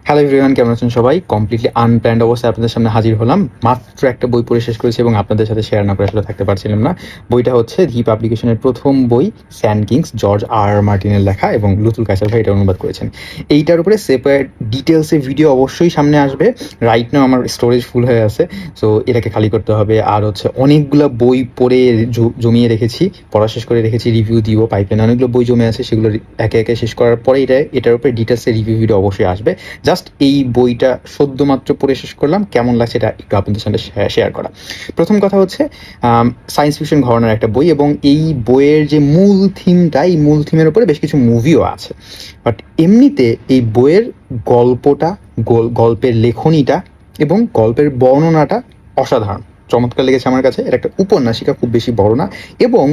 Hello everyone, কেমন আছেন সবাই? কমপ্লিটলি আনপ্ল্যান্ড অবস্থায় আপনাদের সামনে হাজির হলাম। মাত্র একটা বই পড়ে শেষ করেছি এবং আপনাদের সাথে শেয়ার না করে আসলে থাকতে পারছিলাম না। বইটা হচ্ছে দি পাবলিকেশনের প্রথম বই, স্যান্ড কিংস, জর্জ আর মার্টিনের লেখা, এবং লুতুল কায়সার ভাই এটা অনুবাদ করেছেন। এইটার উপরে সেপারেট ডিটেলসে ভিডিও অবশ্যই সামনে আসবে। রাইট নাও আমার স্টোরেজ ফুল হয়ে আছে, সো এটাকে খালি করতে হবে। আর হচ্ছে অনেকগুলো বই পড়ে জমিয়ে রেখেছি, পড়া শেষ করে রেখেছি, রিভিউ দিব পাইপলাইন। অনেকগুলো বই জমে আছে, সেগুলো একে একে শেষ করার পরে এটার উপরে ডিটেলসে রিভিউ ভিডিও অবশ্যই আসবে। জাস্ট এই বইটা সদ্যমাত্র পড়ে শেষ করলাম, কেমন লাগছে এটা একটু আপনাদের সঙ্গে শেয়ার করা। প্রথম কথা হচ্ছে সায়েন্স ফিকশন ঘরানার একটা বই, এবং এই বইয়ের যে মূল থিমটা, এই মূল থিমের উপরে বেশ কিছু মুভিও আছে। বাট এমনিতে এই বইয়ের গল্পটা, গল্পের লেখনীটা এবং গল্পের বর্ণনাটা অসাধারণ, চমৎকার লেগেছে আমার কাছে। এটা একটা উপন্যাসিকা, খুব বেশি বড় না। এবং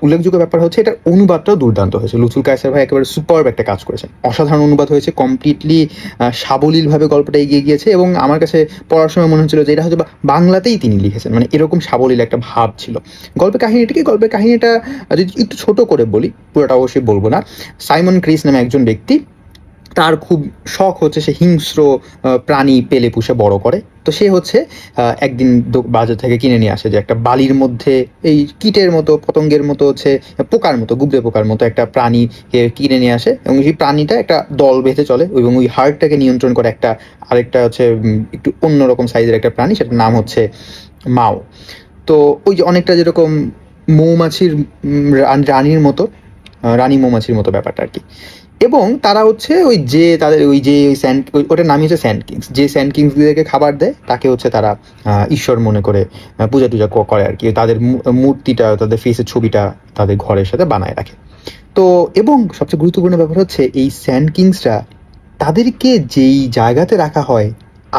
উল্লেখযোগ্য ব্যাপার হচ্ছে এটার অনুবাদটাও দুর্দান্ত হয়েছে। লুতুল কায়সার ভাই একেবারে সুপারব একটা কাজ করেছেন, অসাধারণ অনুবাদ হয়েছে, কমপ্লিটলি সাবলীলভাবে গল্পটা এগিয়ে গিয়েছে। এবং আমার কাছে পড়ার সময় মনে হচ্ছিল যে এটা হয়তো বাংলাতেই তিনি লিখেছেন, মানে এরকম সাবলীল একটা ভাব ছিল। গল্পের কাহিনীটা যদি একটু ছোট করে বলি, পুরোটা অবশ্যই বলবো না। সাইমন ক্রিস নামে একজন ব্যক্তি, তার খুব শখ হচ্ছে সে হিংস্র প্রাণী পেলে পুষে বড় করে। তো সে হচ্ছে একদিন বাজার থেকে কিনে নিয়ে আসে যে একটা বালির মধ্যে এই কীটের মতো, পতঙ্গের মতো, হচ্ছে পোকার মতো, গুবরে পোকার মতো একটা প্রাণী কিনে নিয়ে আসে। এবং সেই প্রাণীটা একটা দল বেঁধে চলে এবং ওই হার্টটাকে নিয়ন্ত্রণ করে আরেকটা হচ্ছে একটু অন্যরকম সাইজের একটা প্রাণী, সেটার নাম হচ্ছে মাও। তো ওই যে অনেকটা যেরকম মৌমাছির রানীর মতো, রানী মৌমাছির মতো ব্যাপারটা আর কি। এবং তারা হচ্ছে ওই স্যান্ড, ওটার নামই হচ্ছে স্যান্ড কিংস। যে স্যান্ড কিংসদেরকে খাবার দেয় তাকে হচ্ছে তারা ঈশ্বর মনে করে পূজা টুজা করে আর কি। তাদের মূর্তিটা, তাদের ফেসের ছবিটা তাদের ঘরের সাথে বানায় রাখে। তো এবং সবচেয়ে গুরুত্বপূর্ণ ব্যাপার হচ্ছে এই স্যান্ড কিংসরা, তাদেরকে যেই জায়গাতে রাখা হয়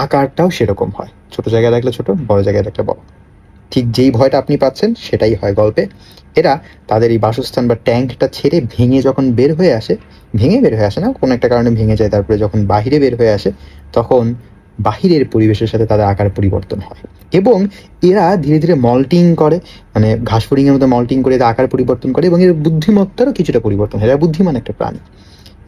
আকারটাও সেরকম হয়। ছোট জায়গায় রাখলে ছোট, বড় জায়গায় রাখলে বড়। ঠিক যেই ভয়টা আপনি পাচ্ছেন সেটাই হয় গল্পে। এরা তাদের এই বাসস্থান বা ট্যাঙ্কটা ছেড়ে ভেঙে যখন বের হয়ে আসে, ভেঙে বের হয়ে আসে না, কোনো একটা কারণে ভেঙে যায়, তারপরে যখন বাহিরে বের হয়ে আসে তখন বাহিরের পরিবেশের সাথে তাদের আকার পরিবর্তন হয়। এবং এরা ধীরে ধীরে মল্টিং করে, মানে ঘাস ফড়িংয়ের মতো মল্টিং করে এদের আকার পরিবর্তন করে, এবং এর বুদ্ধিমত্তারও কিছুটা পরিবর্তন হয়। এরা বুদ্ধিমান একটা প্রাণী।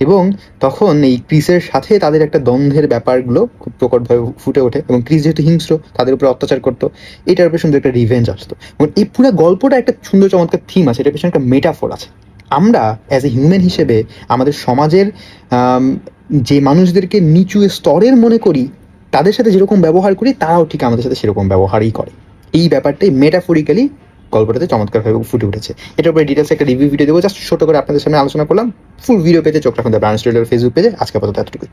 এবং তখন এই ক্রিসের সাথে তাদের একটা দ্বন্দ্বের ব্যাপারগুলো খুব প্রকটভাবে ফুটে ওঠে। এবং ক্রিস যেহেতু হিংস্র, তাদের উপরে অত্যাচার করতো, এটার উপরে সুন্দর একটা রিভেঞ্জ আসতো। এবং এই পুরো গল্পটা একটা সুন্দর চমৎকার থিম আছে, এটার পেছনে একটা মেটাফোর আছে। আমরা অ্যাজ এ হিউম্যান হিসেবে আমাদের সমাজের যে মানুষদেরকে নিচু স্তরের মনে করি, তাদের সাথে যেরকম ব্যবহার করি, তারাও ঠিক আমাদের সাথে সেরকম ব্যবহারই করে। এই ব্যাপারটাই মেটাফোরিক্যালি গল্পটাতে চমৎকারভাবে ফুটে উঠেছে। এটার উপরে ডিটেলস একটা রিভিউ ভিডিও দেবো, জাস্ট ছোট করে আপনাদের সামনে আলোচনা করলাম। ফুল ভিডিও পেতে চোখ রাখুন দ্য ব্রায়ান স্টিলের ফেসবুক পেজে। আজকে আপাতত এতটুকু।